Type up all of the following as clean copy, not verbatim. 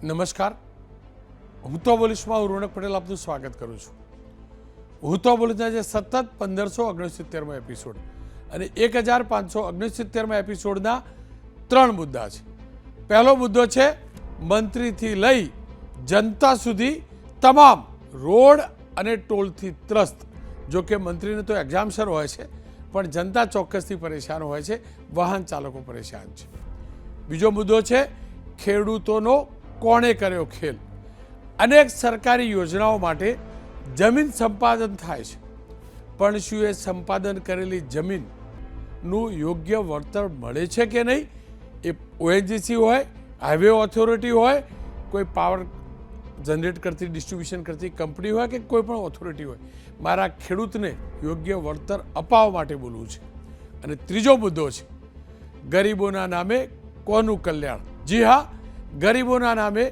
નમસ્કાર, હું તો બોલીશમાં હું રોનક પટેલ આપનું સ્વાગત કરું છું. હું તો બોલીશના જે સતત 1569માં એપિસોડ અને 1569માં એપિસોડના 3 મુદ્દા છે. પહેલો મુદ્દો છે મંત્રીથી લઈ જનતા સુધી તમામ રોડ અને ટોલથી ત્રસ્ત. જો કે મંત્રીને તો એક્ઝામ્પશન હોય છે, પણ જનતા ચોક્કસથી પરેશાન હોય છે, વાહન ચાલકો પરેશાન છે. બીજો મુદ્દો છે ખેડૂતોનો કોણે કર્યો ખેલ. અનેક સરકારી યોજનાઓ માટે જમીન સંપાદન થાય છે, પણ શું એ સંપાદન કરેલી જમીનનું યોગ્ય વળતર મળે છે કે નહીં? એ ઓએનજીસી હોય, હાઈવે ઓથોરિટી હોય, કોઈ પાવર જનરેટ કરતી ડિસ્ટ્રીબ્યુશન કરતી કંપની હોય કે કોઈ પણ ઓથોરિટી હોય, મારા ખેડૂતને યોગ્ય વળતર અપાવવા માટે બોલવું છે. અને ત્રીજો મુદ્દો છે ગરીબોના નામે કોનું કલ્યાણ. જી હા, ગરીબોના નામે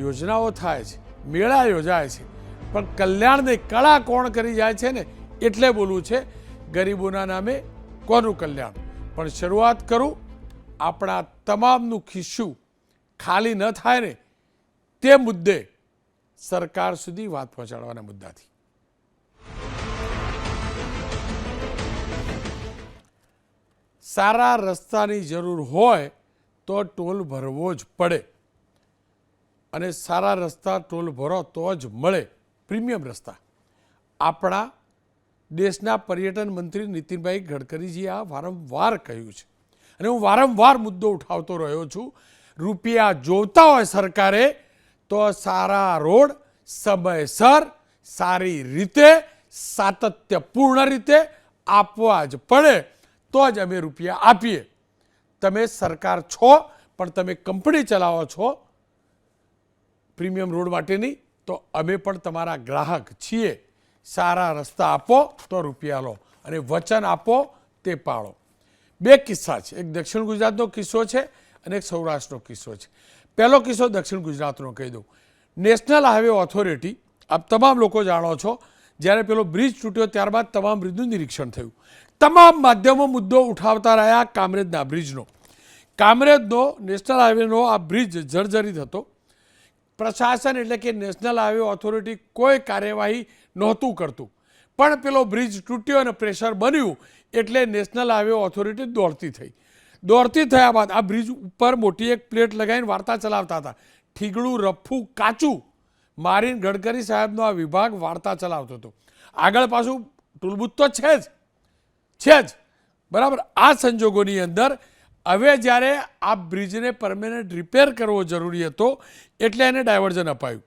યોજનાઓ થાય છે, મેળા યોજાય છે, પણ કલ્યાણની કળા કોણ કરી જાય છે ને, એટલે બોલવું છે ગરીબોના નામે કોનું કલ્યાણ. પણ શરૂઆત કરું આપણા તમામનું ખિસ્સું ખાલી ન થાય ને તે મુદ્દે સરકાર સુધી વાત પહોંચાડવાના મુદ્દાથી. સારા રસ્તાની જરૂર હોય તો ટોલ ભરવો જ પડે, અને સારા રસ્તા ટોલ ભરો તો જ મળે પ્રીમિયમ રસ્તા. આપણા દેશના પર્યટન મંત્રી નીતિનભાઈ ગડકરીજીએ આ વારંવાર કહ્યું છે, અને હું વારંવાર મુદ્દો ઉઠાવતો રહ્યો છું. રૂપિયા જોતા હોય સરકારે તો સારા રોડ સમયસર, સારી રીતે, સાતત્યપૂર્ણ રીતે આપવા જ પડે, તો જ અમે રૂપિયા આપીએ. તમે સરકાર છો, પણ તમે કંપની ચલાવો છો પ્રીમિયમ રોડ માટેની, તો અમે પણ તમારા ગ્રાહક છીએ. સારા રસ્તા આપો તો રૂપિયા લો, અને વચન આપો તે પાળો. બે કિસ્સા છે, એક દક્ષિણ ગુજરાતનો કિસ્સો છે અને એક સૌરાષ્ટ્રનો કિસ્સો છે. પહેલો કિસ્સો દક્ષિણ ગુજરાતનો કહી દઉં. નેશનલ હાઈવે ઓથોરિટી, આપ તમામ લોકો જાણો છો, જ્યારે પેલો બ્રિજ તૂટ્યો ત્યારબાદ તમામ બ્રિજનું નિરીક્ષણ થયું. તમામ માધ્યમો મુદ્દો ઉઠાવતા રહ્યા કામરેજના બ્રિજનો. કામરેજનો નેશનલ હાઈવેનો આ બ્રિજ જર્જરિત હતો. પ્રશાસન એટલે કે નેશનલ હાઈવે ઓથોરિટી કોઈ કાર્યવાહી નહોતું કરતું, પણ પેલો બ્રિજ તૂટ્યો અને પ્રેશર બન્યું એટલે નેશનલ હાઈવે ઓથોરિટી દોડતી થઈ. દોડતી થયા બાદ આ બ્રિજ ઉપર મોટી એક પ્લેટ લગાવીને વાર્તા ચલાવતા હતા. ઠીગડું, રફ્ફું, કાચું મારીને ગડકરી સાહેબનો આ વિભાગ વાર્તા ચલાવતો હતો. આગળ પાછું ટૂલબૂથ તો છે જ બરાબર. આ સંજોગોની અંદર હવે જ્યારે આ બ્રિજને પરમેનન્ટ રિપેર કરવો જરૂરી હતો એટલે એને ડાયવર્ઝન અપાયું.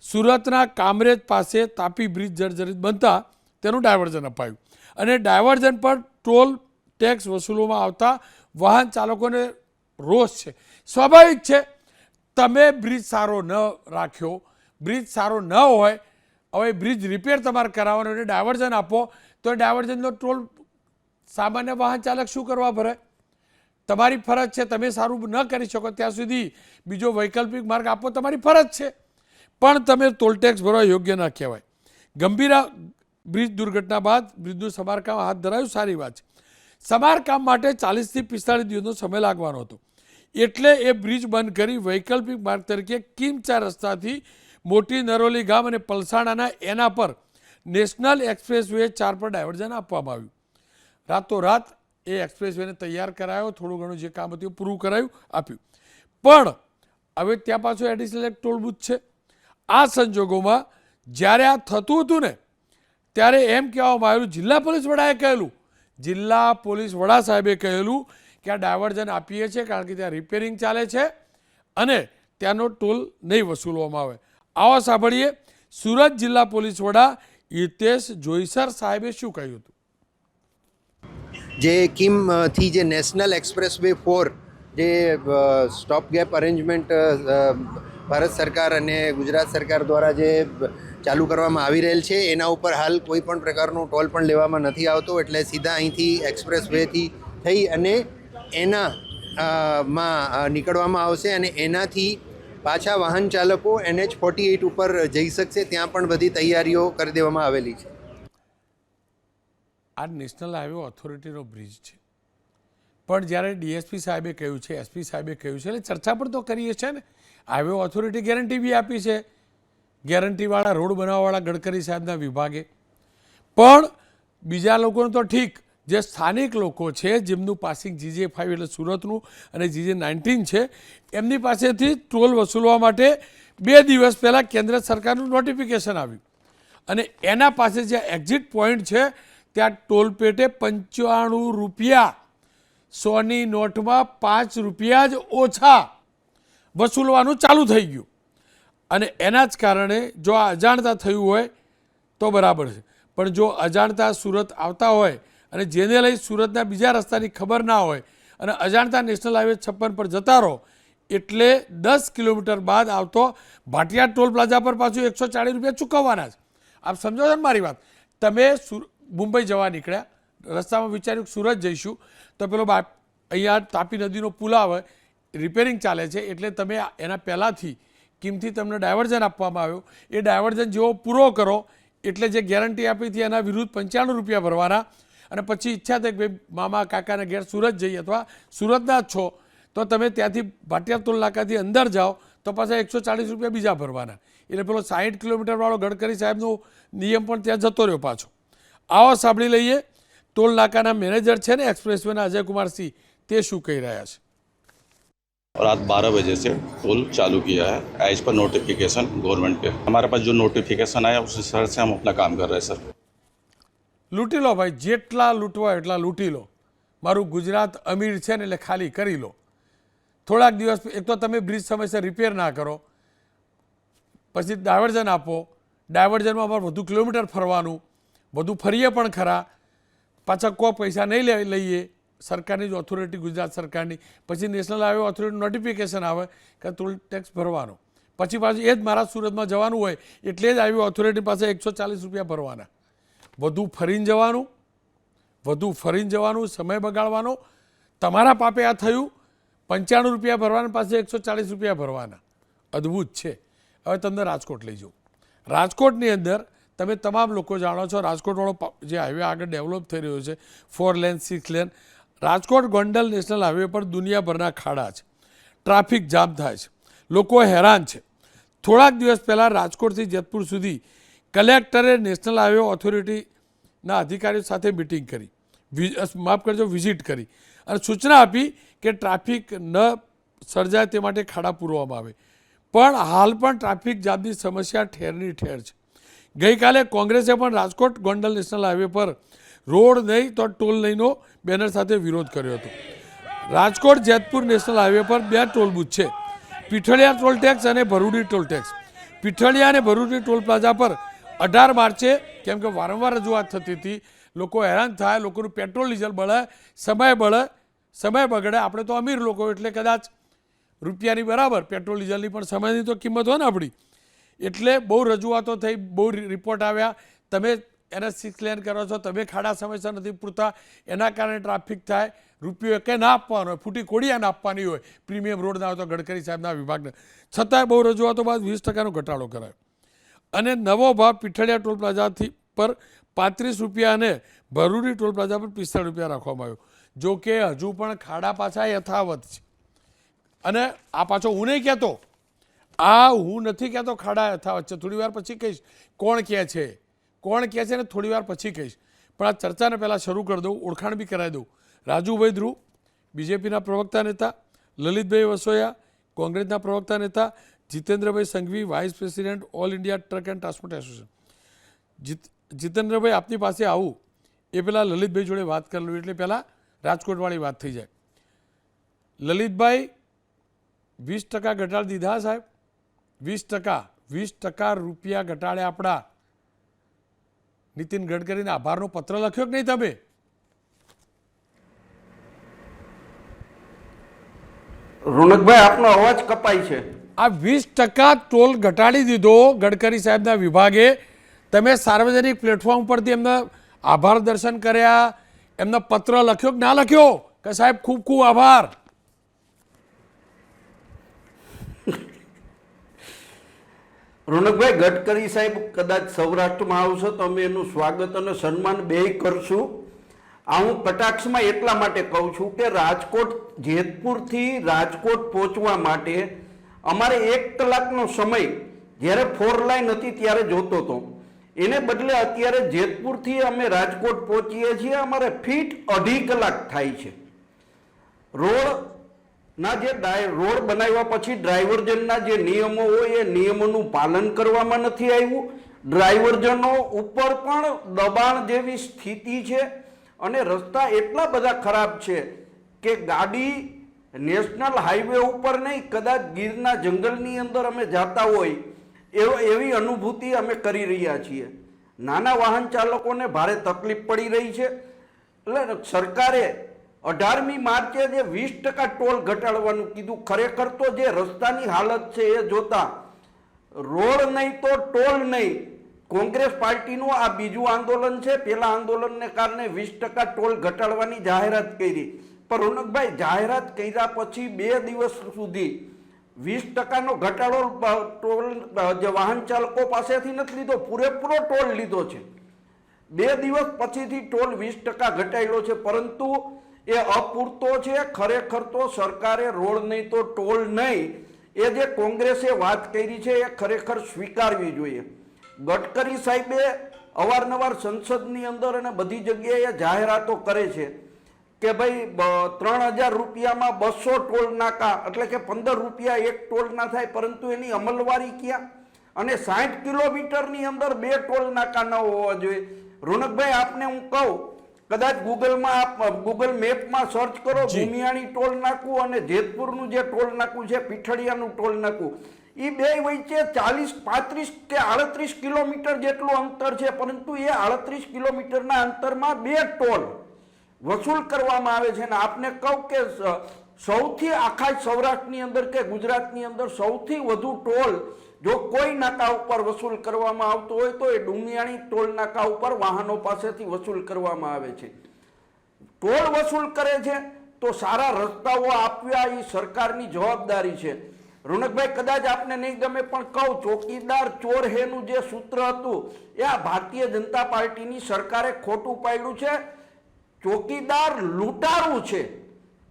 સુરતના કામરેજ પાસે તાપી બ્રિજ જર્જરિત બનતા તેનું ડાયવર્ઝન અપાયું, અને ડાયવર્ઝન પર ટોલ ટેક્સ વસૂલવામાં આવતા વાહન ચાલકોને રોષ છે. સ્વાભાવિક છે, તમે બ્રિજ સારો ન રાખ્યો, બ્રિજ સારો ન હોય, હવે બ્રિજ રિપેર તમારે કરાવવાનો એટલે ડાયવર્ઝન આપો, તો ડાયવર્ઝનનો ટોલ સામાન્ય વાહન ચાલક શું કરવા ભરે? તમારી ફરજ છે, તમે સારું ન કરી શકો ત્યાં સુધી બીજો વૈકલ્પિક માર્ગ આપો, તમારી ફરજ છે, પણ તમે ટોલ ટેક્સ ભરવા યોગ્ય ન કહેવાય. ગંભીરા બ્રિજ દુર્ઘટના બાદ બ્રિજનું સમારકામ હાથ ધરાયું, સારી વાત છે. સમારકામ માટે 40થી 45 દિવસનો સમય લાગવાનો હતો, એટલે એ બ્રિજ બંધ કરી વૈકલ્પિક માર્ગ તરીકે કિમચા રસ્તાથી મોટી નરોલી ગામ અને પલસાણાના એના પર નેશનલ એક્સપ્રેસ વે 4 પર ડાયવર્ઝન આપવામાં આવ્યું. રાતોરાત એ એક્સપ્રેસ વેને તૈયાર કરાયો, થોડું ઘણું જે કામ હતું પૂરું કરાયું, આપ્યું. પણ હવે ત્યાં પાછું એડિશનલ એક ટોલ બૂથ છે. આ સંજોગોમાં જ્યારે આ થતું હતું ને ત્યારે એમ કહેવામાં આવેલું, જિલ્લા પોલીસ વડાએ કહેલું, જિલ્લા પોલીસ વડા સાહેબે કહેલું કે આ ડાયવર્ઝન આપીએ છીએ કારણ કે ત્યાં રિપેરિંગ ચાલે છે અને ત્યાંનો ટોલ નહીં વસૂલવામાં આવે. આવો સાંભળીએ સુરત જિલ્લા પોલીસ વડા હિતેશ જોઈસર સાહેબે શું કહ્યું હતું. જે કિમથી જે નેશનલ એક્સપ્રેસ વે 4 જે સ્ટોપ ગેપ અરેન્જમેન્ટ ભારત સરકાર અને ગુજરાત સરકાર દ્વારા જે ચાલુ કરવામાં આવી રહેલ છે, એના ઉપર હાલ કોઈ પણ પ્રકારનું ટોલ પણ લેવામાં નથી આવતો. એટલે સીધા અહીંથી એક્સપ્રેસ વેથી થઈ અને એના માં નીકળવામાં આવશે, અને એનાથી પાછા વાહન ચાલકો NH-48 ઉપર જઈ શકશે. ત્યાં પણ બધી તૈયારીઓ કરી દેવામાં આવેલી છે. આ નેશનલ હાઈવે ઓથોરિટીનો બ્રિજ છે, પણ જ્યારે ડીએસપી સાહેબે કહ્યું છે, એસપી સાહેબે કહ્યું છે, એટલે ચર્ચા પણ તો કરીએ છીએ ને. હાઈવે ઓથોરિટી ગેરંટી બી આપી છે, ગેરંટીવાળા રોડ બનાવવાવાળા ગડકરી સાહેબના વિભાગે. પણ બીજા લોકોને તો ઠીક, જે સ્થાનિક લોકો છે જેમનું પાસિંગ GJ5 એટલે સુરતનું અને GJ19 છે, એમની પાસેથી ટોલ વસૂલવા માટે 2 દિવસ પહેલાં કેન્દ્ર સરકારનું નોટિફિકેશન આવ્યું અને એના પાસે જે એક્ઝિટ પોઈન્ટ છે ત્યાં ટોલ પેટે 95 રૂપિયા, 100ની નોટમાં 5 રૂપિયા જ ઓછા વસૂલવાનું ચાલુ થઈ ગયું. અને એના જ કારણે જો આ અજાણતા થયું હોય તો બરાબર છે, પણ જો અજાણતા સુરત આવતા હોય અને જેને લઈ સુરતના બીજા રસ્તાની ખબર ના હોય અને અજાણતા નેશનલ હાઈવે 56 પર જતા રહો, એટલે 10 કિલોમીટર બાદ આવતો ભાટિયા ટોલ પ્લાઝા પર પાછું 140 રૂપિયા ચૂકવવાના છે. આપ સમજો છો ને મારી વાત? તમે મુંબઈ જવા નીકળ્યા, રસ્તામાં વિચાર્યું સુરત જઈશું, તો પેલો અહીંયા તાપી નદીનો પુલ આવે, રિપેરિંગ ચાલે છે, એટલે તમે એના પહેલાંથી કિંમતી તમને ડાયવર્ઝન આપવામાં આવ્યો, એ ડાયવર્ઝન જેવો પૂરો કરો એટલે જે ગેરંટી આપી હતી એના વિરુદ્ધ 95 રૂપિયા ભરવાના. અને પછી ઈચ્છા થઈ કે ભાઈ મામા કાકાના ઘેર સુરત જઈએ અથવા સુરતના જ છો તો તમે ત્યાંથી ભાટિયા ટોલ નાકાથી અંદર જાઓ તો પાછા 140 રૂપિયા બીજા ભરવાના. એટલે પેલો 60 કિલોમીટરવાળો ગડકરી સાહેબનો નિયમ પણ ત્યાં જતો રહ્યો પાછો. આવો સાંભળી લઈએ ટોલ નાકાના મેનેજર છે ને એક્સપ્રેસવેના અજયકુમાર સિંહ, તે શું કહી રહ્યા છે. रात 12 बजे से टोल चालू किया है एज पर नोटिफिकेशन गवर्नमेंट पे. हमारे पास जो नोटिफिकेशन आया उस हिसाब से हम अपना काम कर रहे हैं सर. લૂંટી લો ભાઈ, જેટલા લૂંટવા એટલા લૂંટી લો. મારું ગુજરાત અમીર છે ને એટલે ખાલી કરી લો. થોડાક દિવસ એક તો તમે બ્રિજ સમયસર રિપેર ના કરો, પછી ડાયવર્ઝન આપો, ડાયવર્ઝનમાં અમારે વધુ કિલોમીટર ફરવાનું, વધુ ફરીએ પણ ખરા, પાછા કોઈ પૈસા નહીં લઈએ સરકારની જ ઓથોરિટી ગુજરાત સરકારની, પછી નેશનલ હાઈવે ઓથોરિટી નોટિફિકેશન આવે કે ટોલ ટેક્સ ભરવાનો, પછી પાછું એ જ મારા સુરતમાં જવાનું હોય એટલે જ હાઈવે ઓથોરિટી પાસે 140 રૂપિયા ભરવાના. વધુ ફરીને જવાનું, સમય બગાડવાનો, તમારા પાપે આ થયું. 95 રૂપિયા ભરવાના, પાસે 140 રૂપિયા ભરવાના. અદ્ભુત છે. હવે તમને રાજકોટ લઈ જાઉં. રાજકોટની અંદર તમે તમામ લોકો જાણો છો, રાજકોટવાળો જે હાઈવે આગળ ડેવલપ થઈ રહ્યો છે, 4 lane 6 lane, Rajkot Gondal national highway પર દુનિયાભરના ખાડા છે, ટ્રાફિક જામ થાય છે, લોકો હેરાન છે. થોડાક દિવસ પહેલાં રાજકોટથી જેતપુર સુધી કલેક્ટરે નેશનલ હાઈવે ઓથોરિટીના અધિકારીઓ સાથે મિટિંગ કરી, વિઝિટ કરી અને સૂચના આપી કે ટ્રાફિક ન સર્જાય તે માટે ખાડા પૂરવામાં આવે. પણ હાલ પણ ટ્રાફિક જામની સમસ્યા ઠેરની ઠેર છે. ગઈકાલે કોંગ્રેસે પણ રાજકોટ ગોંડલ નેશનલ હાઈવે પર રોડ નહીં તો ટોલ નહીંનો બેનર સાથે વિરોધ કર્યો હતો. રાજકોટ જેતપુર નેશનલ હાઈવે પર 2 ટોલ બૂથ છે, પીઠળિયા ટોલ ટેક્સ અને ભરૂડી ટોલ ટેક્સ. પીઠળિયા અને ભરૂડી ટોલ પ્લાઝા પર 18 માર્ચે, કેમ કે વારંવાર રજૂઆત થતી હતી, લોકો હેરાન થાય, લોકોનું પેટ્રોલ ડીઝલ બળે, સમય બગડે. આપણે તો અમીર લોકો એટલે કદાચ રૂપિયાની બરાબર, પેટ્રોલ ડીઝલની પણ સમયની તો કિંમત હોય ને આપણી. એટલે બહુ રજૂઆતો થઈ, બહુ રિપોર્ટ આવ્યા, તમે એને 6 લેન કરો છો, તમે ખાડા સમયસર નથી પૂરતા, એના કારણે ટ્રાફિક થાય, રૂપિયો કે ના આપવાનો હોય, ફૂટી કોડિયા ના આપવાની હોય, પ્રીમિયમ રોડ ના હોય તો ગડકરી સાહેબના વિભાગને. છતાંય બહુ રજૂઆતો બાદ 20% ઘટાડો કરાયો અને નવો ભાવ પીઠળિયા ટોલ પ્લાઝાથી પર 35 રૂપિયા અને ભરૂડી ટોલ પ્લાઝા પર 45 રૂપિયા રાખવામાં આવ્યો. જો કે હજુ પણ ખાડા પાછા યથાવત છે. અને આ પાછો હું નહીં કહેતો, હું નથી કહેતો ખાડા યથાવત છે. થોડી વાર પછી કહીશ કોણ કહે છે ને થોડી વાર પછી કહીશ. પણ આ ચર્ચાને પહેલાં શરૂ કરી દઉં, ઓળખાણ બી કરાવી દઉં. રાજુભાઈ ધ્રુવ, બીજેપીના પ્રવક્તા નેતા, લલિતભાઈ વસોયા, કોંગ્રેસના પ્રવક્તા નેતા, Jitendrabhai Sanghvi, vice president all India truck and transport association. Jitendrabhai, આપની પાસે આવું એ પહેલાં લલિતભાઈ જોડે વાત કરી લઉં એટલે પહેલાં રાજકોટવાળી વાત થઈ જાય. લલિતભાઈ, 20% ઘટાડી દીધા સાહેબ, 20% રૂપિયા ઘટાડ્યા આપણા. નીતિન ગડકરીને આભારનો પત્ર લખ્યો કે નહીં તમે? રોનકભાઈ, આપનો અવાજ કપાય છે. આ 20% ટોલ ઘટાડી દીધો ગડકરી સાહેબના વિભાગે. તમે સાર્વજનિક પ્લેટફોર્મ પરથી એમને આભાર દર્શન કર્યા, એમને પત્ર લખ્યો કે ના લખ્યો કે સાહેબ ખૂબ ખૂબ આભાર? રોનકભાઈ, ગડકરી સાહેબ કદાચ સૌરાષ્ટ્રમાં આવશો તો અમે એનું સ્વાગત અને સન્માન બેય કરશું. આ હું કટાક્ષમાં એટલા માટે કહું છું કે રાજકોટ, જેતપુરથી રાજકોટ પહોંચવા માટે અમારે 1 કલાકનો સમય જ્યારે 4 લાઈન હતી ત્યારે જોતો હતો, એને બદલે અત્યારે જેતપુરથી અમે રાજકોટ પહોંચીએ છીએ, અમારે ફીટ 2.5 કલાક થાય છે. રોડ બનાવ્યા પછી ડ્રાઈવરજનના જે નિયમો હોય એ નિયમોનું પાલન કરવામાં નથી આવ્યું. ડ્રાઈવરજનો ઉપર પણ દબાણ જેવી સ્થિતિ છે અને રસ્તા એટલા બધા ખરાબ છે કે ગાડી નેશનલ હાઈવે ઉપર નહીં, કદાચ ગીરના જંગલની અંદર અમે જાતા હોય એવી અનુભૂતિ અમે કરી રહ્યા છીએ. નાના વાહન ચાલકોને ભારે તકલીફ પડી રહી છે. એટલે સરકારે 18મી માર્ચે જે 20% ટોલ ઘટાડવાનું કીધું, ખરેખર તો જે રસ્તાની હાલત છે એ જોતા રોડ નહીં તો ટોલ નહીં. કોંગ્રેસ પાર્ટીનું આ બીજું આંદોલન છે. પેલા આંદોલનને કારણે 20% ટોલ ઘટાડવાની જાહેરાત કરી, પણ રોનકભાઈ જાહેરાત કર્યા પછી 2 દિવસ સુધી 20%નો ઘટાડો ટોલ જે વાહન ચાલકો પાસેથી નથી લીધો, પૂરેપૂરો ટોલ લીધો છે. 2 દિવસ પછીથી ટોલ 20% ઘટાડ્યો છે, પરંતુ એ અપૂરતો છે. ખરેખર તો સરકારે રોડ નહીં તો ટોલ નહીં એ જે કોંગ્રેસે વાત કરી છે એ ખરેખર સ્વીકારવી જોઈએ. ગડકરી સાહેબે અવારનવાર સંસદની અંદર અને બધી જગ્યાએ જાહેરાતો કરે છે કે ભાઈ 3000 રૂપિયામાં 200 ટોલ નાકા, એટલે કે 15 રૂપિયા એક ટોલ ના થાય, પરંતુ એની અમલવારી ક્યાં? અને 60 કિલોમીટરની અંદર 2 ટોલ નાકા ન હોવા જોઈએ. રોનકભાઈ, આપને હું કહું, કદાચ ગૂગલ મેપમાં સર્ચ કરો ભૂમિયાણી ટોલ નાકું અને જેતપુરનું જે ટોલ નાકું છે પીઠડિયાનું ટોલ નાકું, એ બે વચ્ચે 40, 35 કે 38 કિલોમીટર જેટલું અંતર છે, પરંતુ એ 38 કિલોમીટરના અંતરમાં 2 ટોલ વસૂલ કરવામાં આવે છે. અને આપને કહું કે સૌથી આખા સૌરાષ્ટ્રની અંદર કે ગુજરાતની અંદર સૌથી વધુ ટોલ જો કોઈ નાકા ઉપર વસૂલ કરવામાં આવતો હોય તો એ ડુંગિયાણી ટોલ નાકા ઉપર વાહનો પાસેથી વસૂલ કરવામાં આવે છે. ટોલ વસૂલ કરે છે તો સારા રસ્તાઓ આપવા એ સરકારની જવાબદારી છે. રોનકભાઈ, કદાચ આપને નહીં ગમે પણ કહું, ચોકીદાર ચોર હેનું જે સૂત્ર હતું એ આ ભારતીય જનતા પાર્ટીની સરકારે ખોટું પાડ્યું છે. ચોકીદાર લૂંટારું છે.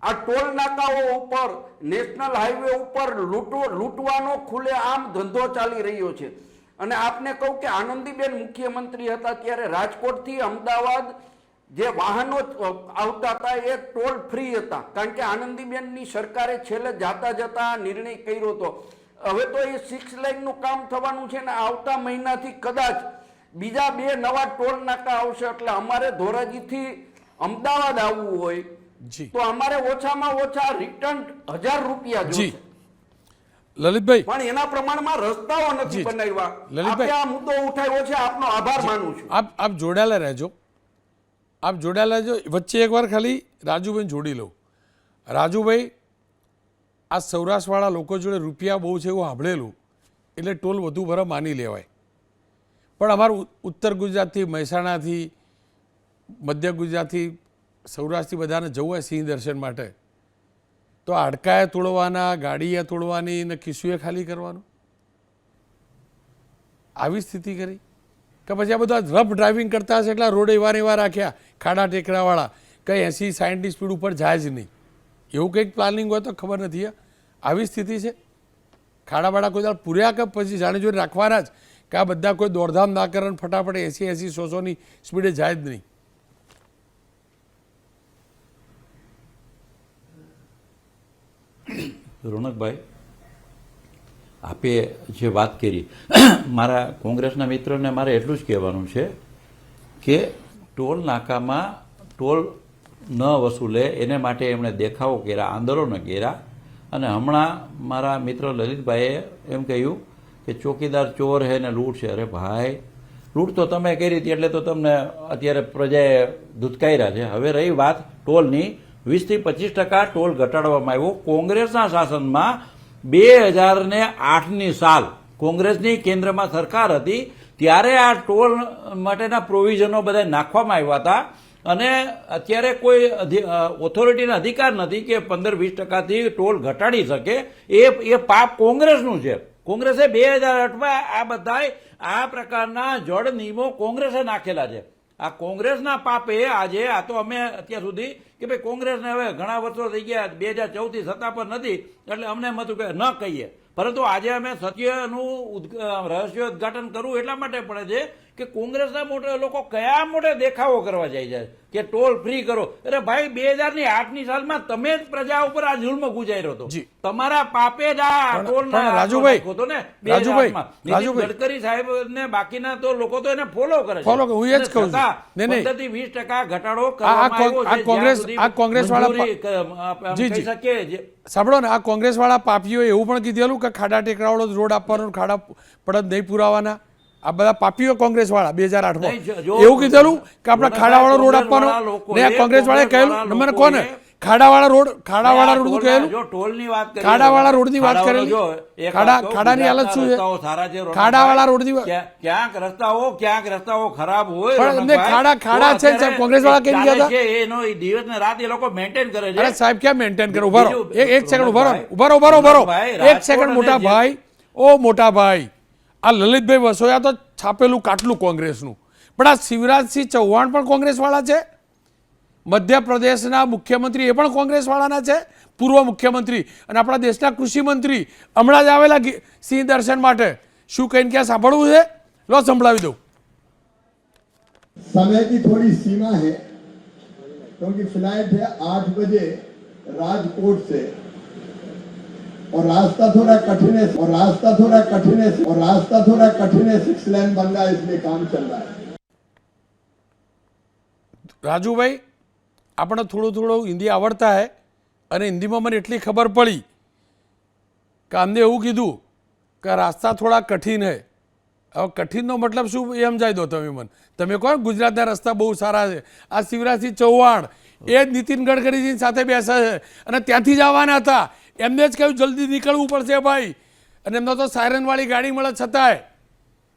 આ ટોલ નાકાઓ ઉપર, નેશનલ હાઈવે ઉપર લૂંટવાનો ખુલ્લેઆમ ધંધો ચાલી રહ્યો છે. અને આપને કહું કે આનંદીબેન મુખ્યમંત્રી હતા ત્યારે રાજકોટથી અમદાવાદ જે વાહનો આવતા હતા એ ટોલ ફ્રી હતા, કારણ કે આનંદીબેનની સરકારે છેલ્લે જતા નિર્ણય કર્યો હતો. હવે તો એ 6 લાઈનનું કામ થવાનું છે ને આવતા મહિનાથી કદાચ બીજા 2 નવા ટોલ નાકા આવશે. એટલે અમારે ધોરાજીથી અમદાવાદ આવવું હોય તો અમારે ઓછામાં ઓછા રિટર્ન 1000 રૂપિયા જોશે. લલિતભાઈ, પણ એના પ્રમાણમાં રસ્તાઓ નથી બનાવ્યા. આપણે આ મુદ્દો ઉઠાવ્યો છે, આપનો આભાર માનું છું. આપ જોડાયેલા રહેજો, આપ જોડાયેલા રહેજો. વચ્ચે એકવાર ખાલી રાજુભાઈ જોડી લઉં. રાજુભાઈ, આ સૌરાષ્ટ્રવાળા લોકો જોડે રૂપિયા બહુ છે એવું સાંભળેલું એટલે ટોલ વધુ ભરા માની લેવાય, પણ અમારું ઉત્તર ગુજરાતથી, મહેસાણાથી, મધ્ય ગુજરાતથી, સૌરાષ્ટ્રથી બધાને જવું હોય સિંહ દર્શન માટે તો હાડકાએ તોડવાના, ગાડીએ તોડવાની ને ખિસ્સુએ ખાલી કરવાનું, આવી સ્થિતિ કરી કે પછી આ બધા રફ ડ્રાઇવિંગ કરતા હશે એટલે રોડ એવા રાખ્યા ખાડા ટેકરાવાળા, કંઈ 80-60 સ્પીડ ઉપર જાય જ નહીં, એવું કંઈક પ્લાનિંગ હોય તો ખબર નથી. આવી સ્થિતિ છે. ખાડાવાળા કોઈ દાળ પૂર્યા કે પછી જાણી જોઈને રાખવાના જ કે આ બધા કોઈ દોડધામ ના કરે ફટાફટ 80-100ની સ્પીડે જાય જ નહીં. રોનકભાઈ, આપે જે વાત કરી, મારા કોંગ્રેસના મિત્રોને મારે એટલું જ કહેવાનું છે કે ટોલ નાકામાં ટોલ ન વસૂલે એને માટે એમણે દેખાવો કર્યા, આંદોલનો કર્યા. અને હમણાં મારા મિત્ર લલિતભાઈએ એમ કહ્યું કે ચોકીદાર ચોર હે ને લૂંટ છે. અરે ભાઈ, લૂંટ તો તમે કરી હતી એટલે તો તમને અત્યારે પ્રજાએ ધૂતકાર્યા છે. હવે રહી વાત ટોલની, 20 થી 25% ટોલ ઘટાડવામાં આવ્યો. કોંગ્રેસના શાસનમાં 2008ની સાલ કોંગ્રેસની કેન્દ્રમાં સરકાર હતી ત્યારે આ ટોલ માટેના પ્રોવિઝનો બધા નાખવામાં આવ્યા હતા. અને અત્યારે કોઈ ઓથોરિટીનો અધિકાર નથી કે 15-20%થી ટોલ ઘટાડી શકે. એ પાપ કોંગ્રેસનું છે. કોંગ્રેસે 2008માં આ બધા આ પ્રકારના જડ નિયમો કોંગ્રેસે નાખેલા છે. આ કોંગ્રેસના પાપે આજે આ તો અમે અત્યાર સુધી કે ભાઈ કોંગ્રેસને હવે ઘણા વર્ષો થઈ ગયા, 2014થી સત્તા પર નથી એટલે અમને એમ હતું કે ન કહીએ, પરંતુ આજે અમે સત્યનું રહસ્ય ઉદ્ઘાટન કરવું એટલા માટે પડે છે કે કોંગ્રેસના મોટા લોકો કયા મોટે દેખાવો કરવા જાય છે કે ટોલ ફ્રી કરો. અરે ભાઈ 2008ની સાલમાં તમે જ પ્રજા ઉપર આ જુલ્મ ગુજાર્યો હતો. જી. તમારા પાપે જ આ ટોલ રાજુભાઈ, રાજુભાઈ ગડકરી સાહેબ ને બાકીના તો લોકો તો એને ફોલો કરે છે. Follow કરે. હું એ જ કહું છું. નહીં, નહીં. 15-20% ઘટાડો આ કરવામાં આવ્યો છે. કોંગ્રેસ- જ્યાં સુધી આ કોંગ્રેસવાળા મંજૂરી, જી, કહી જી. શકીએ જે સાંભળો ને, આ કોંગ્રેસ વાળા પાપીઓએ એવું પણ કીધેલું કે ખાડા ટેકરાવાળો રોડ આપવાનો, ખાડા પડત નહીં પુરાવાના. આ બધા પાપીઓ કોંગ્રેસ વાળા 2008માં નહીં, જો- એવું કીધેલું કે આપણે ખાડાવાળો રોડ આપવાનો. કોંગ્રેસવાળા ને આ કોંગ્રેસ વાળાએ કહેલું, લોકોએ- મને કોને ખાડાવાળા રોડ નું કહેલું. જો ટોલની વાત કરીએ, ખાડાવાળા રોડની વાત ખાડાવાળો કરેલી. જો, એક ખાડા- વાત કહું, ખાડાની હાલત શું છે? ગુજરાતના રસ્તાઓ સારા છે, રોનકભાઈ. ખાડાવાળા રોડની વાત- ક્યાંક રસ્તાઓ ખરાબ હોય, પણ એમને રોનકભાઈ, ખાડા તો છે, અત્યારે સાહેબ, કોંગ્રેસવાળા કેમ ચાલે કહેતા? છે, એનો દિવસ ને રાત એ લોકો મેન્ટેન કરે છે. અરે સાહેબ ક્યાં મેન્ટેન કરે? ઉભા રહો, બીજું, એક સેકન્ડ ઉભા રહો, રોનકભાઈ, ઉભા રહો. રોનકભાઈ, એક સેકન્ડ રાજકોટ મોટા અને જે- ભાઈ, ઓ મોટા ભાઈ, આ લલિતભાઈ વસોયા તો છાપેલું કાટલું કોંગ્રેસનું, પણ આ શિવરાજસિંહ ચૌહાણ પણ કોંગ્રેસ વાળા છે. મધ્યપ્રદેશના મુખ્યમંત્રી એ પણ કોંગ્રેસ વાળાના છે, પૂર્વ મુખ્યમંત્રી, અને આપણા દેશના કૃષિ મંત્રી હમણાં જ આવેલા સિંહ દર્શન માટે. શું કહીને ક્યાં સાંભળવું છે? લો સંભળાવી દઉં. समय की थोड़ी सीमा है क्योंकि फ्लाइट है 8 बजे राजकोट से और रास्ता थोड़ा कठिन है 6 लेन बन रहा है इसलिए काम चल रहा है. રાજુભાઈ, આપણે થોડું હિન્દી આવડતા હે, અને હિન્દીમાં મને એટલી ખબર પડી કે અમને એવું કીધું કે રાસ્તા થોડા કઠિન હે. હવે કઠિનનો મતલબ શું એ સમજાવી દો તમે મને. તમે કહો ને ગુજરાતના રસ્તા બહુ સારા છે. આ શિવરાજસિંહ ચૌહાણ એ જ નીતિન ગડકરીજી સાથે બેસે છે અને ત્યાંથી જ આવવાના હતા. એમને જ કહ્યું જલ્દી નીકળવું પડશે ભાઈ, અને એમનો તો સાયરનવાળી ગાડી મળે છતાંય.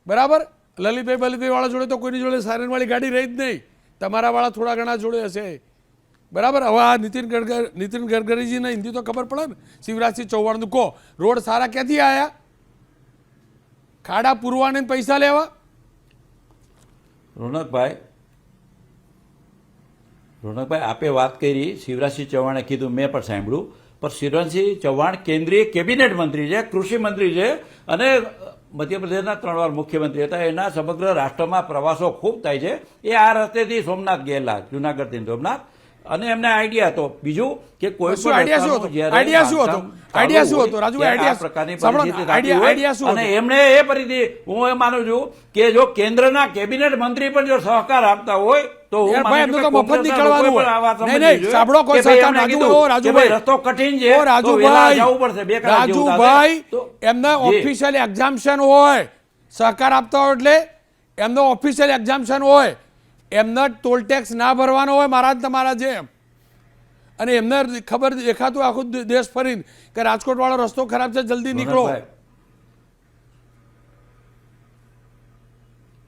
બરાબર, લલિતભાઈ વાળા જોડે તો કોઈની જોડે સાયરનવાળી ગાડી રહી જ નહીં. તમારા વાળા થોડા ઘણા જોડે હશે. બરાબર, હવે આ નીતિન ગડકરીજીને હિન્દી તો ખબર પડે ને. શિવરાજસિંહ ચૌહાણનું કહો, રોડ સારા ક્યાંથી આવ્યા? ખાડા પૂરવાને પૈસા લેવા? રોનકભાઈ, આપે વાત કરી, શિવરાજસિંહ ચૌહાણે કીધું, મેં પણ સાંભળ્યું, પણ શિવરાજસિંહ ચૌહાણ કેન્દ્રીય કેબિનેટ મંત્રી છે, કૃષિ મંત્રી છે, અને મધ્યપ્રદેશના 3 વાર મુખ્યમંત્રી હતા. એના સમગ્ર રાષ્ટ્રમાં પ્રવાસો ખૂબ થાય છે. એ આ રસ્તેથી સોમનાથ ગયેલા, જુનાગઢથી સોમનાથ, અને એમને આઈડિયા હતો. બીજું કે કોઈ શું આઈડિયા શું હતો? આઈડિયા શું હતો? આઈડિયા શું હતો? રાજુભાઈ, આઈડિયા પ્રકારની સાંભળો ને, પરિસ્થિતિ આઈડિયા થતી શું હોય, હતો? અને એમને એ પરિસ્થિતિ, હું એ માનું છું કે જો કેન્દ્રના કેબિનેટ મંત્રી પણ જો સહકાર આપતા હોય તો હું યાર માનું ભાઈ, છું એમને કે તો મફત કોંગ્રેસના નીકળવાનું લોકોએ પણ આ હોય. વાત નહીં, સમજવી નહીં, જોઈએ સાંભળો કોઈ કે ભાઈ સરકાર. એમને કીધું ઓ કે રાજુભાઈ, ભાઈ રસ્તો કઠિન છે, ઓ તો વહેલા રાજુભાઈ, જવું પડશે, 2 કલાક જેવું થશે. રાજુભાઈ, તો એમને જી. ઓફિશિયલ એક્ઝામ્શન હોય, સહકાર આપતા હોય એટલે એમનો ઓફિશિયલ એક્ઝામ્શન હોય. એમને ટોલ ટેક્સ ના ભરવાનો હોય, મારા જ તમારા જેમ. અને એમને ખબર દેખાતું આખું દેશ ફરીને કે રાજકોટ વાળો રસ્તો ખરાબ છે, જલ્દી નીકળો.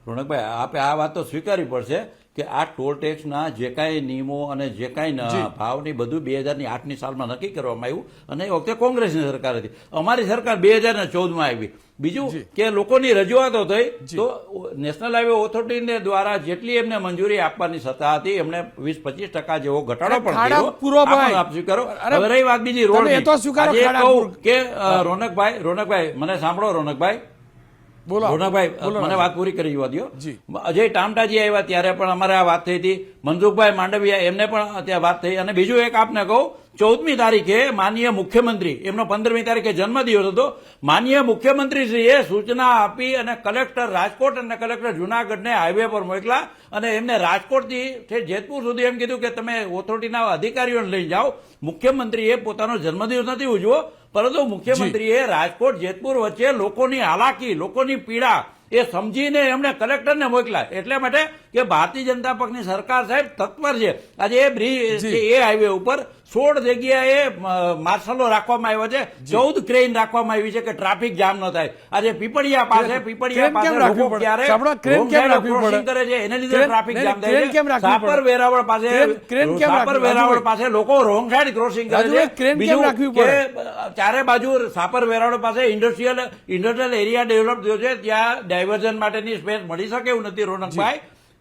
રોનકભાઈ, આપે આ વાત તો સ્વીકારવી પડશે કે આ ટોલ ટેક્સના જે કાંઈ નિયમો અને જે કાંઈ ભાવની બધું 2008ની સાલમાં નક્કી કરવામાં આવ્યું, અને એ વખતે કોંગ્રેસની સરકાર હતી. અમારી સરકાર 2014માં આવી. બીજું કે લોકોની રજૂઆતો થઈ તો નેશનલ હાઈવે ઓથોરિટી દ્વારા જેટલી એમને મંજૂરી આપવાની સત્તા હતી, એમણે 20-25% જેવો ઘટાડો પણ ખાડા કર્યો. પૂરો ભાઈ. આપ સ્વીકારો. અરે, હવે રહી વાત બીજી રોડ, તમે એ તો સ્વીકારો, ખાડા પૂરો. કે રોનકભાઈ, મને સાંભળો રોનકભાઈ, બોલો રોનકભાઈ, બોલો, મને વાત પૂરી કરી જવા દો. જી. અજય ટામટાજી આવ્યા ત્યારે પણ અમારે આ વાત થઈ હતી. મનસુખભાઈ માંડવિયા, એમને પણ ત્યાં વાત થઈ. અને બીજું એક આપને કહું, 14મી તારીખે માનનીય મુખ્યમંત્રી, એમનો 15મી તારીખે જન્મદિવસ હતો, માનનીય મુખ્યમંત્રીશ્રીએ સૂચના આપી અને કલેક્ટર રાજકોટ અને કલેક્ટર જુનાગઢને હાઈવે પર મોકલા, અને એમને રાજકોટથી જેતપુર સુધી એમ કીધું કે તમે ઓથોરિટીના અધિકારીઓને લઈ જાઓ. મુખ્યમંત્રીએ પોતાનો જન્મદિવસ નથી ઉજવો, પરંતુ મુખ્યમંત્રીએ રાજકોટ જેતપુર વચ્ચે લોકોની હાલાકી, લોકોની પીડા એ સમજીને એમણે કલેક્ટરને મોકલા. એટલે માટે કે ભારતીય જનતા પક્ષની સરકાર સાહેબ તત્પર છે. આજે એ બ્રિજ, એ હાઈવે ઉપર 16 જગ્યાએ માર્શલો રાખવામાં આવ્યા છે, 14 ક્રેન રાખવામાં આવી છે કે ટ્રાફિક જામ ન થાય. આજે પીપળિયા પાસે લોકો ક્યારે ક્રોસિંગ કરે છે, એને લીધે ટ્રાફિક જામ થાય છે. સાપર વેરાવળ પાસે લોકો રોંગ સાઈડ ક્રોસિંગ કરે છે. બીજું કે ચારે બાજુ સાપર વેરાવળ પાસે ઇન્ડસ્ટ્રીયલ એરિયા ડેવલપ થયો છે, ત્યાં ડાયવર્ઝન માટેની સ્પેસ મળી શકે એવું નથી. રોનકભાઈ,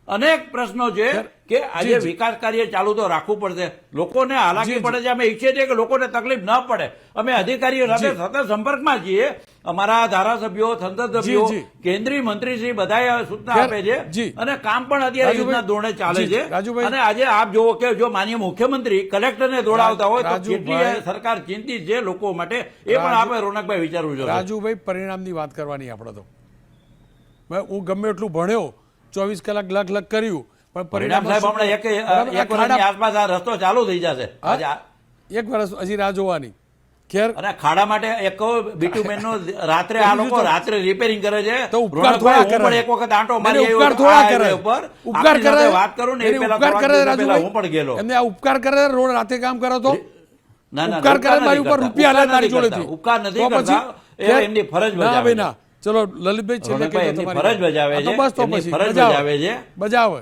અનેક પ્રશ્નો છે કે આજે વિકાસ કાર્ય ચાલુ તો રાખવું પડશે. લોકોને હાલાકી પડે છે, અમે ઈચ્છીએ છીએ કે લોકોને તકલીફ ન પડે. અમે અધિકારીઓ સાથે સતત સંપર્કમાં છીએ અમારા ધારાસભ્યો સંસદસભ્યો જી. કેન્દ્રીય મંત્રી શ્રી બધા સૂચના ખેર, આપે છે જી. અને કામ પણ અત્યારે રાજુભાઈ, યુદ્ધના ધોરણે ચાલે જી, છે રાજુભાઈ. અને આજે આપ જોવો કે જો માનનીય મુખ્યમંત્રી કલેક્ટરને દોડાવતા હોય તો રાજુભાઈ. કેટલી સરકાર ચિંતિત છે લોકો માટે એ પણ રાજુ- આપણે રોનકભાઈ વિચારવું જોઈએ. રાજુભાઈ, પરિણામની વાત કરવાની આપણે તો હું ગમે એટલું ભણ્યો 24 કલાક લખ કર્યું પણ પરિણામ સાહેબ શું? હમણાં બરાબર, એક વર્ષની આસપાસ આ રસ્તો ચાલુ થઈ જશે આજે એક વર્ષ હજી રાહ જોવાની. ખેર, અને ખાડા માટે એક બીટુમેન નો રાત્રે આ લોકો રાત્રે રિપેરિંગ કરે છે. તો ઉપકાર રોનકભાઈ, થોડા હું પણ કરે. એક વખત આંટો એને મારી ઉપકાર આવ્યો થોડા આ કરે. highway ઉપર. ઉપકાર આપની સાથે કરે. વાત કરું ને એ એને પહેલા ઉપકાર થોડાક કરે દિવસો પહેલા રાજુભાઈ. હું પણ ગયેલો. એમને આ ઉપકાર કરે રોડ રાતે કામ કરો તો ના, ના, ઉપકાર કરે ઉપકાર મારી નથી ઉપર કરતા. રૂપિયા લે ઉપકાર મારી નથી જોડેથી. કરતા. ઉપકાર નથી તો પછી કરતા. એ ખેર, એમની ફરજ ના બજાવે ભાઈ છે. ના. ચલો લલિતભાઈ છેલ્લે રોનકભાઈ કહેજો એમની તમારી ફરજ બજાવે વાત. છે. બસ તો એમની પછી ફરજ બજાવો. બજાવે છે. બજાવો.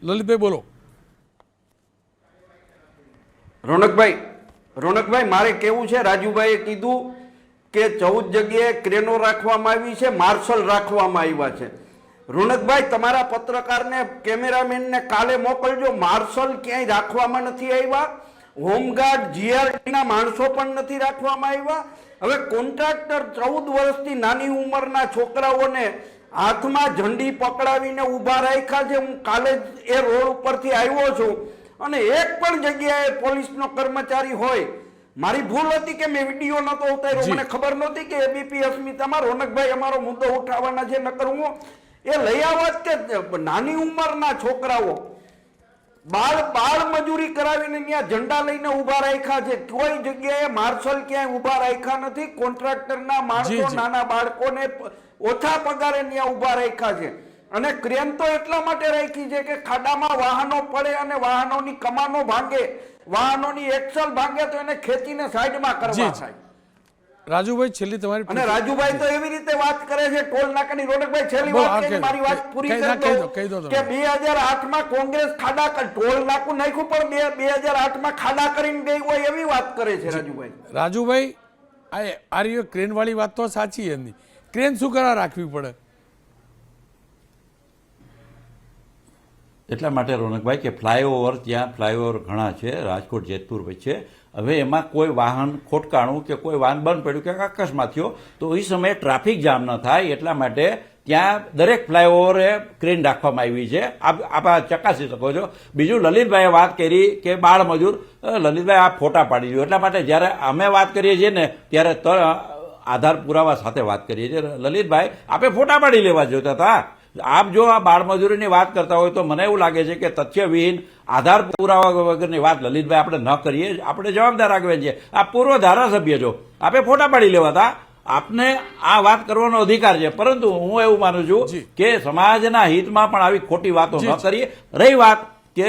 લલિતભાઈ બોલો. રોનકભાઈ મારે કેવું છે, રાજુભાઈએ કીધું કે 14 જગ્યાએ ક્રેનો રાખવામાં આવી છે, માર્શલ રાખવામાં આવ્યા છે. રોનકભાઈ, તમારા પત્રકારને કેમેરામેનને કાલે મોકલજો. માર્શલ ક્યાંય રાખવામાં નથી આવ્યા, હોમગાર્ડ જીઆરડી ના માણસો પણ નથી રાખવામાં આવ્યા. હવે કોન્ટ્રાક્ટર 14 વર્ષથી નાની ઉંમરના છોકરાઓને હાથમાં ઝંડી પકડાવીને ઊભા રાખ્યા છે. હું કાલે જ એ રોડ ઉપરથી આવ્યો છું અને એક પણ જગ્યાએ પોલીસનો કર્મચારી હોય. મારી ભૂલ હતી કે મેં વિડીયો નતો ઉતાર્યો, મને ખબર નહોતી કે એબીપી અસ્મિતામાં રોનકભાઈ અમારો મુદ્દો ઉઠાવવાના છે. નકર હું એ લઈ આવત કે નાની ઉંમરના છોકરાઓ બાળ મજૂરી કરાવીને ત્યાં ઝંડા લઈને ઊભા રાખ્યા છે. કોઈ જગ્યાએ માર્શલ ક્યાંય ઊભા રાખ્યા નથી. કોન્ટ્રાક્ટરના માણસો જી. નાના બાળકોને ઓછા પગારે ત્યાં ઊભા રાખ્યા છે. અને ક્રેન તો એટલા માટે રાખી છે કે ખાડામાં વાહનો પડે અને વાહનોની કમાનો ભાંગે, વાહનોની એક્સલ ભાંગે તો એને ખેંચીને સાઈડમાં કરવા જી. થાય. રાજુભાઈ છેલ્લી તમારી અને રાજુભાઈ તો એવી રીતે વાત કરે છે ટોલ નાકાની. રોનકભાઈ છેલ્લી બોલો, વાત આ કરી, મારી વાત પૂરી કહી દો, કરી કહી દો દો તમે. કે 2008 માં કોંગ્રેસ ટોલ નાકું નાખ્યું પણ 2008 માં ખાડા કરીને ગઈ હોય એવી વાત કરે છે રાજુભાઈ. રાજુભાઈ, આ રહ્યો ક્રેન વાળી વાત તો સાચી એમની. ક્રેન શું કરવા રાખવી પડે? એટલા માટે રોનકભાઈ કે ફ્લાયઓવર ત્યાં ફ્લાયઓવર ઘણા છે રાજકોટ જેતપુર વચ્ચે. હવે એમાં કોઈ વાહન ખોટકાણું કે કોઈ વાહન બંધ પડ્યું કે અકસ્માત થયો તો એ સમયે ટ્રાફિક જામ ન થાય એટલા માટે ત્યાં દરેક ફ્લાયઓવરે ક્રેન રાખવામાં આવી છે. આપ ચકાસી શકો છો. બીજું લલિતભાઈએ વાત કરી કે બાળ મજૂર, લલિતભાઈ આ ફોટા પાડી દો. એટલા માટે જ્યારે અમે વાત કરીએ છીએ ને ત્યારે આધાર પુરાવા સાથે વાત કરીએ છીએ. લલિતભાઈ, આપે ફોટા પાડી લેવા જોતા હતા. આપ જો આ બાળમજૂરીની વાત કરતા હોય તો મને એવું લાગે છે કે તથ્યવિહીન આધાર પુરાવા વગરની વાત લલિતભાઈ આપણે ન કરીએ. આપણે જવાબદાર આગેવાન છીએ. આપ પૂર્વ ધારાસભ્ય છો, આપે ફોટા પાડી લેવા હતા. આપને આ વાત કરવાનો અધિકાર છે. પરંતુ હું એવું માનું છું કે સમાજના હિતમાં પણ આવી ખોટી વાતો ન કરીએ. રહી વાત કે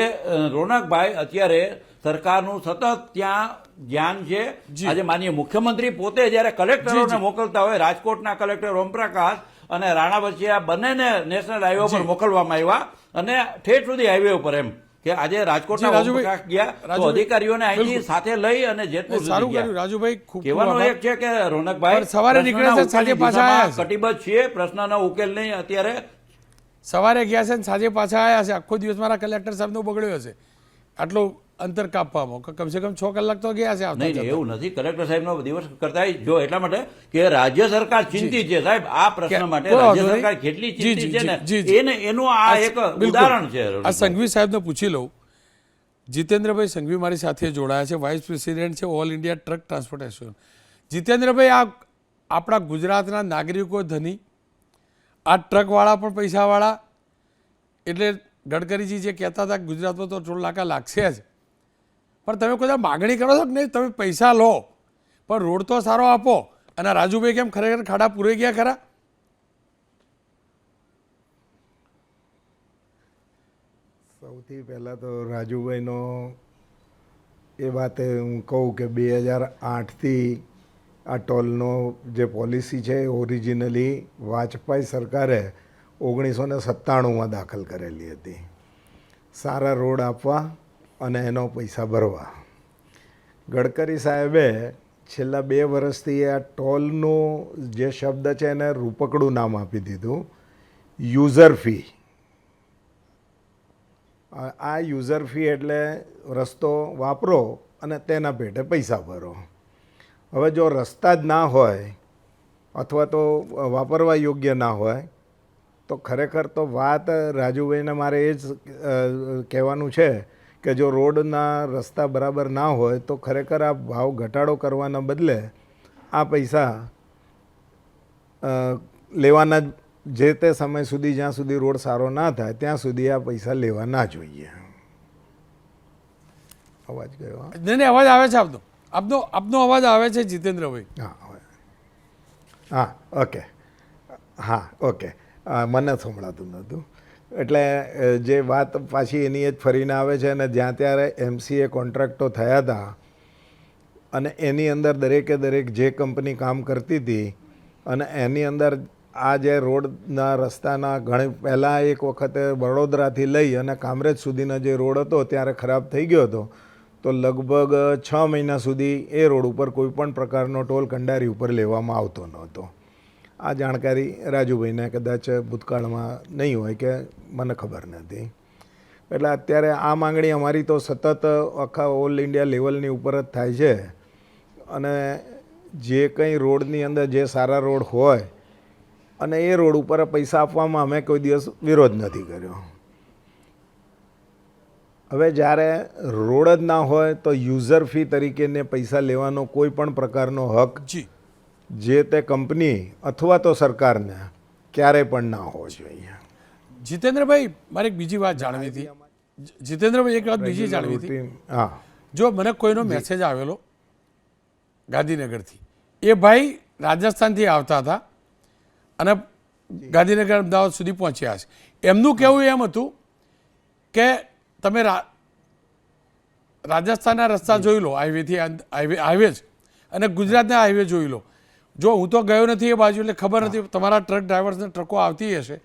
રોનકભાઈ, અત્યારે સરકારનું સતત ત્યાં ધ્યાન છે. આજે માનનીય મુખ્યમંત્રી પોતે જયારે કલેક્ટરોને મોકલતા હોય, રાજકોટના કલેક્ટર ઓમપ્રકાશ અને રાણા વચ્ચે આ બંનેને નેશનલ હાઈવે પર મોકલવામાં આવ્યા અને ઠેઠ સુધી હાઈવે ઉપર એમ કે આજે રાજકોટના ઓમપ્રકાશ ગયા તો અધિકારીઓને અહીંથી સાથે લઈ અને જેતપુર સારું સુધી કર્યું ગયા. રાજુભાઈ. ખૂબ કહેવાનું એક છે કે રોનકભાઈ, પણ સવારે નીકળે છે, સાંજે પાછા આવ્યા છે. કટિબદ્ધ છીએ, પ્રશ્નનો ઉકેલ નહીં. અત્યારે સવારે ગયા છે ને સાંજે પાછા આવ્યા છે. આખો દિવસ મારા કલેક્ટર સાહેબનો બગડ્યો હશે આટલો અંતર કાપવામાં. કમસે કમ 6 કલાક તો ગયા છે આવતા નહીં, જતા. એવું નથી. કલેક્ટર સાહેબનો દિવસ કરતા જો એટલા માટે કે રાજ્ય સરકાર ચિંતિત છે સાહેબ આ પ્રશ્ન માટે. બોલો, રાજ્ય વાંધો સરકાર નહીં. કેટલી જી, ચિંતિત જી, છે જી, ને જી. એને એનું આ એક બિલકુલ. ઉદાહરણ છે. આ સંઘવી સાહેબને પૂછી લઉં. જીતેન્દ્રભાઈ સંઘવી મારી સાથે જોડાયા છે, વાઇસ પ્રેસિડેન્ટ છે all India truck transport association. Jitendrabhai, આ આપણા ગુજરાતના નાગરિકો ધની, આ ટ્રકવાળા પણ પૈસાવાળા. એટલે ગડકરીજી જે કહેતા હતા કે ગુજરાતમાં તો ટોલ નાકા લાગશે જ, પણ તમે કોઈ માગણી કરો છો કે નહીં તમે પૈસા લો પણ રોડ તો સારો આપો. અને રાજુભાઈ કેમ ખરેખર ખાડા પૂરાઈ ગયા ખરા? સૌથી પહેલાં તો રાજુભાઈનો એ વાતે હું કહું કે 2008થી આ ટોલનો જે પોલિસી છે એ ઓરિજિનલી વાજપેયી સરકારે 1997માં દાખલ કરેલી હતી. સારા રોડ આપવા અને એનો પૈસા ભરવા. ગડકરી સાહેબે છેલ્લા 2 વર્ષથી આ ટોલનું જે શબ્દ છે એને રૂપકડું નામ આપી દીધું, યુઝર ફી. આ યુઝર ફી એટલે રસ્તો વાપરો અને તેના પેટે પૈસા ભરો. હવે જો રસ્તા જ ના હોય અથવા તો વાપરવા યોગ્ય ના હોય તો ખરેખર તો વાત રાજુભાઈને મારે એ જ કહેવાનું છે કે જો રોડના રસ્તા બરાબર ના હોય તો ખરેખર આ ભાવ ઘટાડો કરવાના બદલે આ પૈસા લેવાના જે તે સમય સુધી જ્યાં સુધી રોડ સારો ના થાય ત્યાં સુધી આ પૈસા લેવા ના જોઈએ. અવાજ ગયો? હા નહીં અવાજ આવે છે આપનો અવાજ આવે છે જીતેન્દ્રભાઈ. હા ઓકે હા ઓકે મને સંભળાતું નહોતું. એટલે જે વાત પાછી એની જ ફરીને આવે છે અને જ્યાં ત્યારે MCA કોન્ટ્રાક્ટો થયા હતા અને એની અંદર દરેકે દરેક જે કંપની કામ કરતી હતી અને એની અંદર આ જે રોડના રસ્તાના ઘણી પહેલાં એક વખતે વડોદરાથી લઈ અને કામરેજ સુધીનો જે રોડ હતો ત્યારે ખરાબ થઈ ગયો હતો તો લગભગ 6 મહિના સુધી એ રોડ ઉપર કોઈ પણ પ્રકારનો ટોલ કંડારી ઉપર લેવામાં આવતો નહોતો. આ જાણકારી રાજુભાઈને કદાચ ભૂતકાળમાં નહીં હોય કે મને ખબર નથી. એટલે અત્યારે આ માંગણી અમારી તો સતત આખા ઓલ ઇન્ડિયા લેવલની ઉપર જ થાય છે અને જે કંઈ રોડની અંદર જે સારા રોડ હોય અને એ રોડ ઉપર પૈસા આપવામાં અમે કોઈ દિવસ વિરોધ નથી કર્યો. હવે જ્યારે રોડ જ ના હોય તો યુઝર ફી તરીકેને પૈસા લેવાનો કોઈ પણ પ્રકારનો હક જે તે કંપની અથવા તો સરકારને ક્યારેય પણ ના હોવો જોઈએ. જીતેન્દ્રભાઈ મારે એક બીજી વાત જાણવી હતી. જીતેન્દ્રભાઈ એક વાત બીજી જાણવી હતી. હા જો મને કોઈનો મેસેજ આવેલો ગાંધીનગરથી, એ ભાઈ રાજસ્થાનથી આવતા હતા અને ગાંધીનગર અમદાવાદ સુધી પહોંચ્યા છે. એમનું કહેવું એમ હતું કે તમે રાજસ્થાનના રસ્તા જોઈ લો, હાઈવેથી હાઈવે જ, અને ગુજરાતના હાઈવે જોઈ લો. જો હું તો ગયો નથી એ બાજુ એટલે ખબર નથી, તમારા ટ્રક ડ્રાઈવર્સને ટ્રકો આવતી હશે.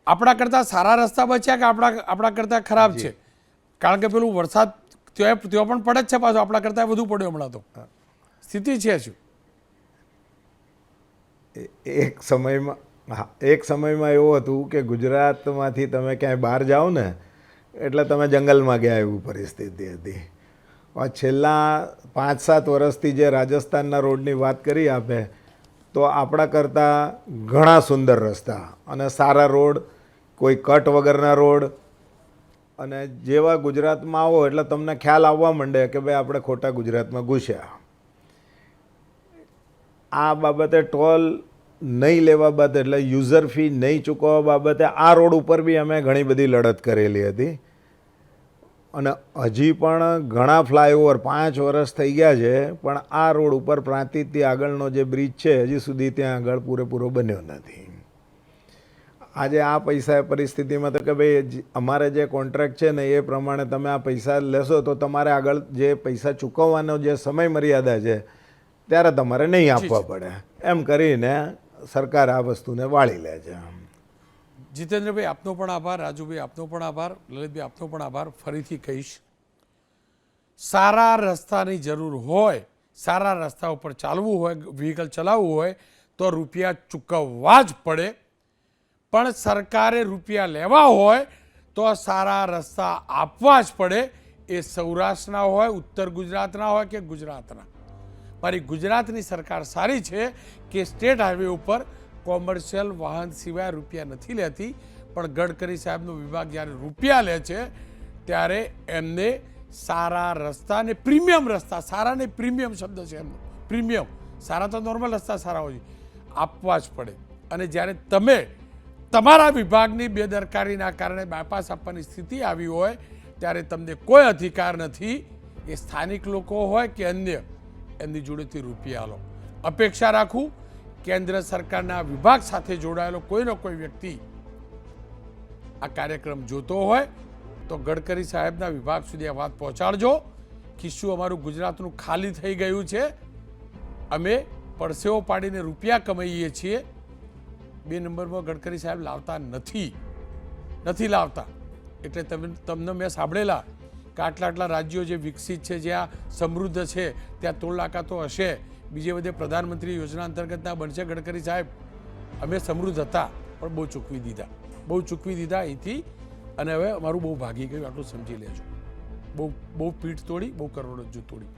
આપણા કરતાં સારા રસ્તા બચ્યા કે આપણા કરતાં ખરાબ છે? કારણ કે પેલું વરસાદ ત્યાં પણ પડે જ છે પાછો, આપણા કરતાં વધુ પડ્યો હમણાં તો. સ્થિતિ છે શું? એક સમયમાં એવું હતું કે ગુજરાતમાંથી તમે ક્યાંય બહાર જાઓ ને એટલે તમે જંગલમાં ગયા એવી પરિસ્થિતિ હતી. છેલ્લા 5-7 વર્ષથી જે રાજસ્થાનના રોડની વાત કરી આપે તો આપણા કરતાં ઘણા સુંદર રસ્તા અને સારા રોડ, કોઈ કટ વગરના રોડ, અને જેવા ગુજરાતમાં આવો એટલે તમને ખ્યાલ આવવા માંડે કે ભાઈ આપણે ખોટા ગુજરાતમાં ઘૂસ્યા. આ બાબતે ટોલ નહીં લેવા બાબતે એટલે યુઝર ફી નહીં ચૂકવવા બાબતે આ રોડ ઉપર બી અમે ઘણી બધી લડત કરેલી હતી અને હજી પણ ઘણા ફ્લાયઓવર 5 વર્ષ થઈ ગયા છે પણ આ રોડ ઉપર પ્રાંતિજથી આગળનો જે બ્રિજ છે હજી સુધી ત્યાં આગળ પૂરેપૂરો બન્યો નથી. આજે આ પૈસા પરિસ્થિતિમાં તો કે ભાઈ અમારે જે કોન્ટ્રાક્ટ છે ને એ પ્રમાણે તમે આ પૈસા લેશો તો તમારે આગળ જે પૈસા ચૂકવવાનો જે સમય મર્યાદા છે ત્યારે તમારે નહીં આપવા પડે, એમ કરીને સરકાર આ વસ્તુને વાળી લે છે. જીતેન્દ્રભાઈ આપનો પણ આભાર, રાજુભાઈ આપનો પણ આભાર, લલિતભાઈ આપનો પણ આભાર. ફરીથી કહીશ, સારા રસ્તાની જરૂર હોય, સારા રસ્તા ઉપર ચાલવું હોય, વ્હીકલ ચલાવવું હોય તો રૂપિયા ચૂકવવા જ પડે. પણ સરકારે રૂપિયા લેવા હોય તો સારા રસ્તા આપવા જ પડે. એ સૌરાષ્ટ્રના હોય, ઉત્તર ગુજરાતના હોય કે ગુજરાતના. મારી ગુજરાતની સરકાર સારી છે કે સ્ટેટ હાઈવે ઉપર કોમર્શિયલ વાહન સિવાય રૂપિયા નથી લેતી. પણ ગડકરી સાહેબનો વિભાગ જ્યારે રૂપિયા લે છે ત્યારે એમને સારા રસ્તા ને પ્રીમિયમ રસ્તા, સારા ને પ્રીમિયમ શબ્દ છે એમનો, પ્રીમિયમ, સારા તો નોર્મલ રસ્તા સારા હોય આપવા જ પડે. અને જ્યારે તમે તમારા વિભાગની બેદરકારીના કારણે બાયપાસ આપવાની સ્થિતિ આવી હોય ત્યારે તમને કોઈ અધિકાર નથી એ સ્થાનિક લોકો હોય કે અન્ય એમની જોડેથી રૂપિયા લો. અપેક્ષા રાખું કેન્દ્ર સરકારના વિભાગ સાથે જોડાયેલો કોઈનો કોઈ વ્યક્તિ આ કાર્યક્રમ જોતો હોય તો ગડકરી સાહેબના વિભાગ સુધી આ વાત પહોંચાડજો. ખિસ્સું અમારું ગુજરાતનું ખાલી થઈ ગયું છે, અમે પરસેવો પાડીને રૂપિયા કમાઈએ છીએ. 2 નંબરમાં ગડકરી સાહેબ લાવતા નથી લાવતા. એટલે તમને મેં સાંભળેલા કે આટલા રાજ્યો જે વિકસિત છે, જ્યાં સમૃદ્ધ છે, ત્યાં ટોલ નાકા તો હશે, બીજે બધે પ્રધાનમંત્રી યોજના અંતર્ગતના બનશે. ગડકરી સાહેબ અમે સમૃદ્ધ હતા પણ બહુ ચૂકવી દીધા અહીંથી, અને હવે અમારું બહુ ભાગી ગયું, આટલું સમજી લેજો. બહુ પીઠ તોડી, બહુ કરોડરજ્જુ તોડી.